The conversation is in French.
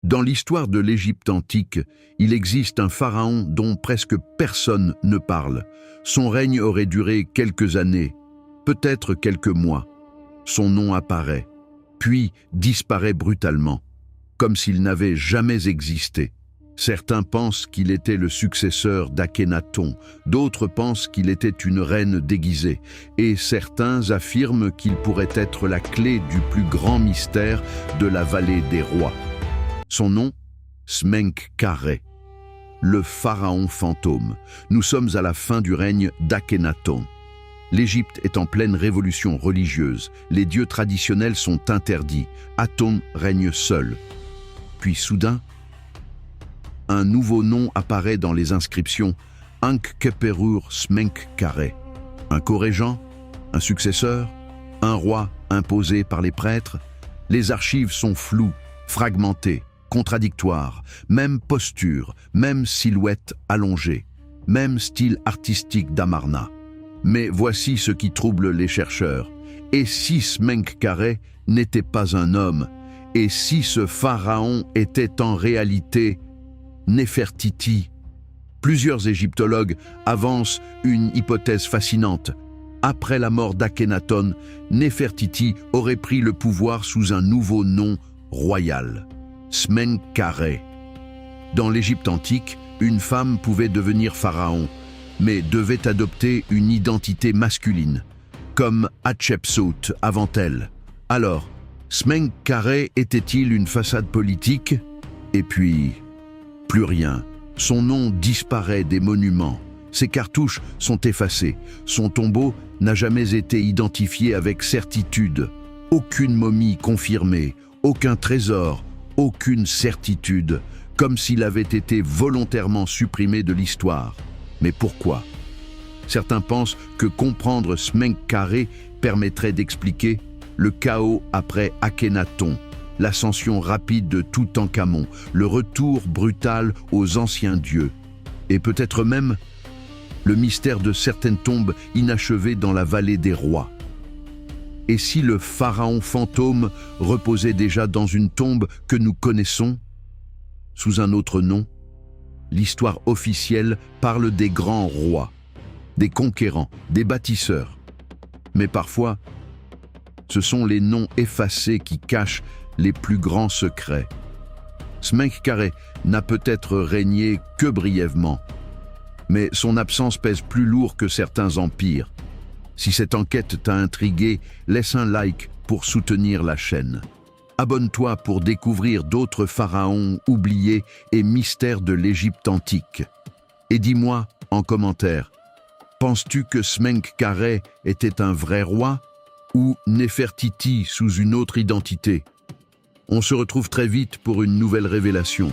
Dans l'histoire de l'Égypte antique, il existe un pharaon dont presque personne ne parle. Son règne aurait duré quelques années, peut-être quelques mois. Son nom apparaît, puis disparaît brutalement, comme s'il n'avait jamais existé. Certains pensent qu'il était le successeur d'Akhénaton, d'autres pensent qu'il était une reine déguisée, et certains affirment qu'il pourrait être la clé du plus grand mystère de la vallée des rois. Son nom, Smenkhkarê, le pharaon fantôme. Nous sommes à la fin du règne d'Akhénaton. L'Égypte est en pleine révolution religieuse. Les dieux traditionnels sont interdits. Aton règne seul. Puis soudain, un nouveau nom apparaît dans les inscriptions, Ankheperure Smenkhkarê. Un co-régent, un successeur, un roi imposé par les prêtres. Les archives sont floues, fragmentées, contradictoires, même posture, même silhouette allongée, même style artistique d'Amarna. Mais voici ce qui trouble les chercheurs. Et si Smenkhkarê n'était pas un homme? Et si ce pharaon était en réalité Néfertiti? Plusieurs égyptologues avancent une hypothèse fascinante. Après la mort d'Akhénaton, Néfertiti aurait pris le pouvoir sous un nouveau nom royal, Smenkhkarê. Dans l'Égypte antique, une femme pouvait devenir pharaon, mais devait adopter une identité masculine, comme Hatshepsut avant elle. Alors, Smenkhkarê était-il une façade politique? Et puis, plus rien. Son nom disparaît des monuments. Ses cartouches sont effacées. Son tombeau n'a jamais été identifié avec certitude. Aucune momie confirmée, aucun trésor, aucune certitude, comme s'il avait été volontairement supprimé de l'histoire. Mais pourquoi? Certains pensent que comprendre Smenkhkarê permettrait d'expliquer le chaos après Akhénaton, l'ascension rapide de Toutankhamon, le retour brutal aux anciens dieux, et peut-être même le mystère de certaines tombes inachevées dans la vallée des rois. Et si le pharaon fantôme reposait déjà dans une tombe que nous connaissons, sous un autre nom? L'histoire officielle parle des grands rois, des conquérants, des bâtisseurs. Mais parfois, ce sont les noms effacés qui cachent les plus grands secrets. Smenkhkarê n'a peut-être régné que brièvement, mais son absence pèse plus lourd que certains empires. Si cette enquête t'a intrigué, laisse un like pour soutenir la chaîne. Abonne-toi pour découvrir d'autres pharaons oubliés et mystères de l'Égypte antique. Et dis-moi en commentaire, penses-tu que Smenkhkarê était un vrai roi ou Néfertiti sous une autre identité? On se retrouve très vite pour une nouvelle révélation.